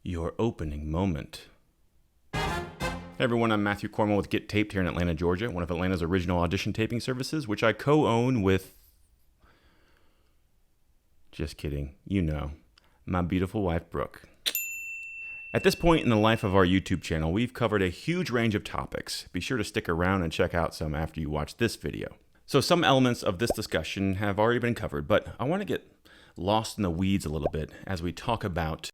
your opening moment. Hey everyone, I'm Matthew Cornwell with Get Taped here in Atlanta, Georgia, one of Atlanta's original audition taping services, which I co-own with... Just kidding, you know, my beautiful wife, Brooke. At this point in the life of our YouTube channel, we've covered a huge range of topics. Be sure to stick around and check out some after you watch this video. So some elements of this discussion have already been covered, but I want to get lost in the weeds a little bit as we talk about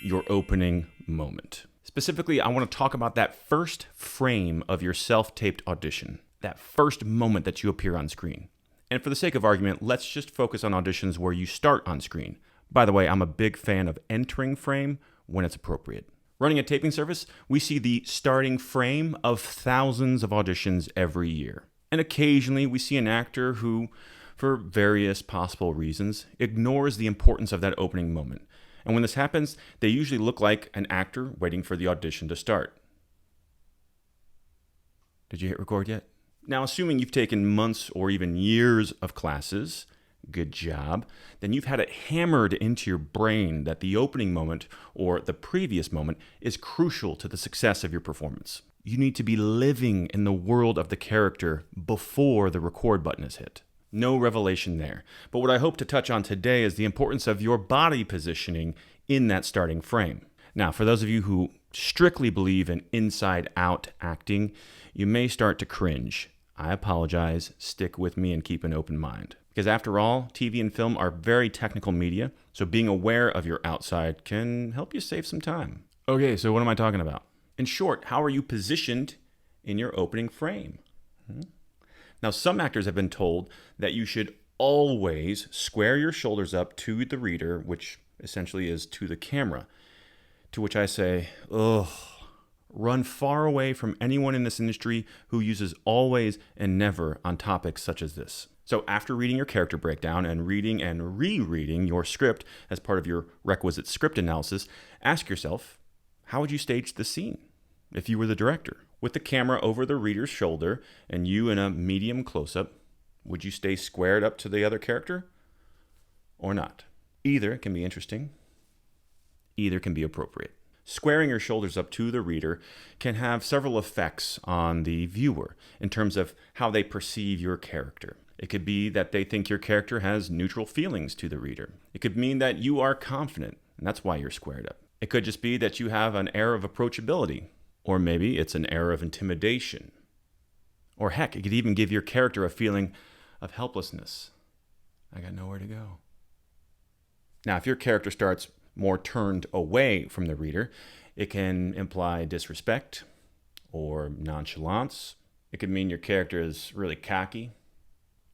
your opening moment. Specifically, I want to talk about that first frame of your self-taped audition, that first moment that you appear on screen. And for the sake of argument, let's just focus on auditions where you start on screen. By the way, I'm a big fan of entering frame when it's appropriate. Running a taping service, we see the starting frame of thousands of auditions every year. And occasionally we see an actor who, for various possible reasons, ignores the importance of that opening moment. And when this happens, they usually look like an actor waiting for the audition to start. Did you hit record yet? Now, assuming you've taken months or even years of classes, good job, then you've had it hammered into your brain that the opening moment or the previous moment is crucial to the success of your performance. You need to be living in the world of the character before the record button is hit. No revelation there. But what I hope to touch on today is the importance of your body positioning in that starting frame. Now, for those of you who strictly believe in inside-out acting, you may start to cringe. I apologize. Stick with me and keep an open mind. Because after all, TV and film are very technical media, so being aware of your outside can help you save some time. Okay, so what am I talking about? In short, how are you positioned in your opening frame? Now, some actors have been told that you should always square your shoulders up to the reader, which essentially is to the camera. To which I say, ugh, run far away from anyone in this industry who uses always and never on topics such as this. So after reading your character breakdown and reading and rereading your script as part of your requisite script analysis, ask yourself, how would you stage the scene if you were the director? With the camera over the reader's shoulder and you in a medium close-up, would you stay squared up to the other character or not? Either can be interesting, either can be appropriate. Squaring your shoulders up to the reader can have several effects on the viewer in terms of how they perceive your character. It could be that they think your character has neutral feelings to the reader. It could mean that you are confident, and that's why you're squared up. It could just be that you have an air of approachability, or maybe it's an air of intimidation. Or heck, it could even give your character a feeling of helplessness. I got nowhere to go. Now, if your character starts more turned away from the reader, it can imply disrespect or nonchalance. It could mean your character is really cocky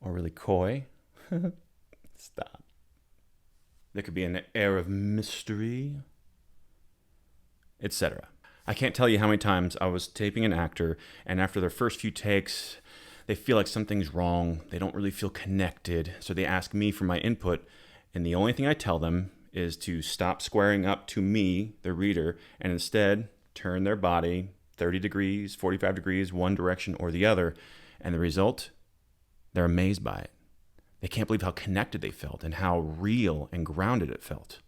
or really coy. Stop. There could be an air of mystery, etc. I can't tell you how many times I was taping an actor, and after their first few takes, they feel like something's wrong. They don't really feel connected, so they ask me for my input, and the only thing I tell them is to stop squaring up to me, the reader, and instead turn their body 30 degrees, 45 degrees, one direction or the other, and the result? They're amazed by it. They can't believe how connected they felt and how real and grounded it felt.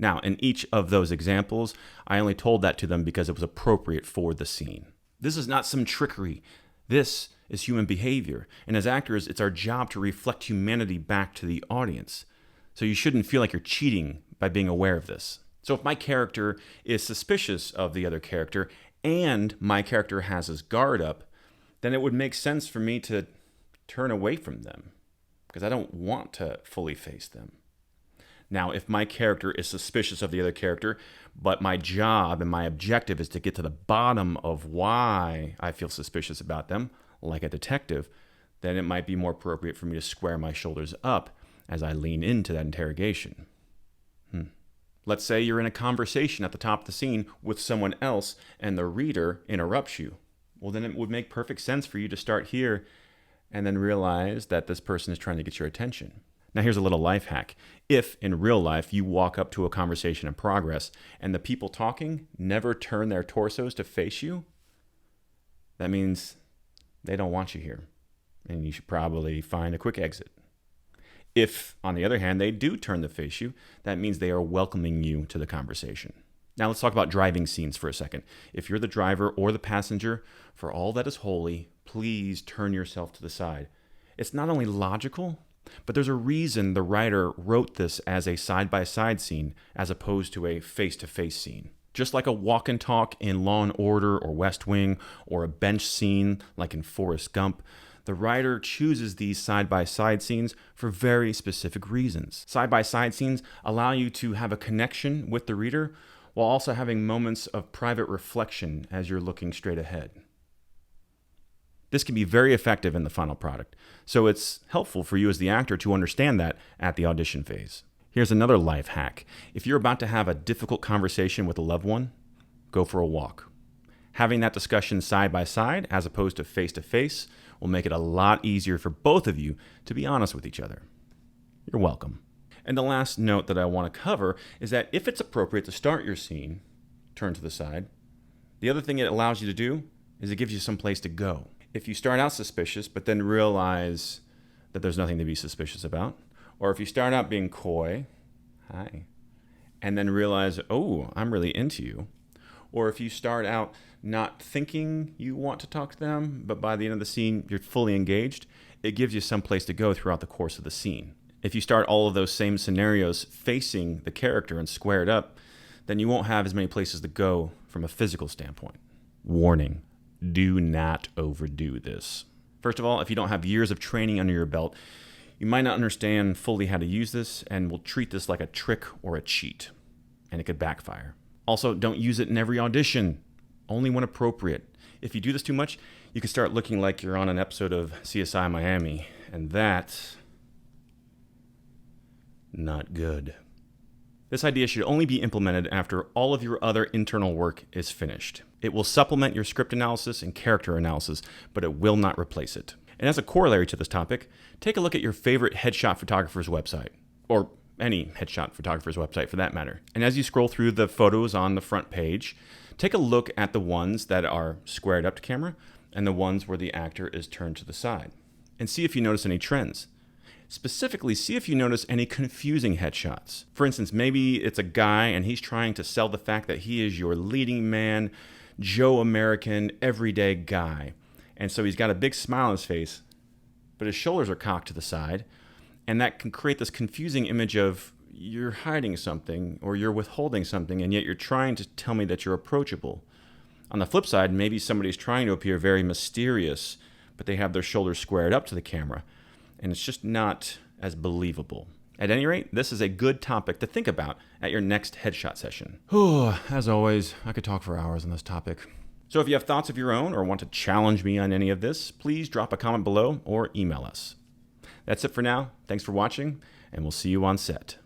Now, in each of those examples, I only told that to them because it was appropriate for the scene. This is not some trickery. This is human behavior. And as actors, it's our job to reflect humanity back to the audience. So you shouldn't feel like you're cheating by being aware of this. So if my character is suspicious of the other character and my character has his guard up, then it would make sense for me to turn away from them because I don't want to fully face them. Now, if my character is suspicious of the other character, but my job and my objective is to get to the bottom of why I feel suspicious about them, like a detective, then it might be more appropriate for me to square my shoulders up as I lean into that interrogation. Let's say you're in a conversation at the top of the scene with someone else and the reader interrupts you. Well, then it would make perfect sense for you to start here and then realize that this person is trying to get your attention. Now, here's a little life hack. If, in real life, you walk up to a conversation in progress and the people talking never turn their torsos to face you, that means they don't want you here, and you should probably find a quick exit. If, on the other hand, they do turn to face you, that means they are welcoming you to the conversation. Now let's talk about driving scenes for a second. If you're the driver or the passenger, for all that is holy, please turn yourself to the side. It's not only logical, but there's a reason the writer wrote this as a side-by-side scene as opposed to a face-to-face scene. Just like a walk and talk in Law and Order or West Wing, or a bench scene like in Forrest Gump, the writer chooses these side-by-side scenes for very specific reasons. Side-by-side scenes allow you to have a connection with the reader while also having moments of private reflection as you're looking straight ahead. This can be very effective in the final product, so it's helpful for you as the actor to understand that at the audition phase. Here's another life hack. If you're about to have a difficult conversation with a loved one, go for a walk. Having that discussion side by side as opposed to face will make it a lot easier for both of you to be honest with each other. You're welcome. And the last note that I want to cover is that if it's appropriate to start your scene, turn to the side. The other thing it allows you to do is it gives you some place to go. If you start out suspicious, but then realize that there's nothing to be suspicious about, or if you start out being coy, hi, and then realize, oh, I'm really into you, or if you start out not thinking you want to talk to them, but by the end of the scene, you're fully engaged, it gives you some place to go throughout the course of the scene. If you start all of those same scenarios facing the character and squared up, then you won't have as many places to go from a physical standpoint. Warning, do not overdo this. First of all, if you don't have years of training under your belt, you might not understand fully how to use this and will treat this like a trick or a cheat, and it could backfire. Also, don't use it in every audition, only when appropriate. If you do this too much, you can start looking like you're on an episode of CSI Miami, and that's not good. This idea should only be implemented after all of your other internal work is finished. It will supplement your script analysis and character analysis, but it will not replace it. And as a corollary to this topic, take a look at your favorite headshot photographer's website, or any headshot photographer's website for that matter. And as you scroll through the photos on the front page, take a look at the ones that are squared up to camera and the ones where the actor is turned to the side, and see if you notice any trends. Specifically, see if you notice any confusing headshots. For instance, maybe it's a guy and he's trying to sell the fact that he is your leading man, Joe American, everyday guy. And so he's got a big smile on his face, but his shoulders are cocked to the side. And that can create this confusing image of you're hiding something or you're withholding something, and yet you're trying to tell me that you're approachable. On the flip side, maybe somebody's trying to appear very mysterious, but they have their shoulders squared up to the camera, and it's just not as believable. At any rate, this is a good topic to think about at your next headshot session. As always, I could talk for hours on this topic. So if you have thoughts of your own or want to challenge me on any of this, please drop a comment below or email us. That's it for now. Thanks for watching, and we'll see you on set.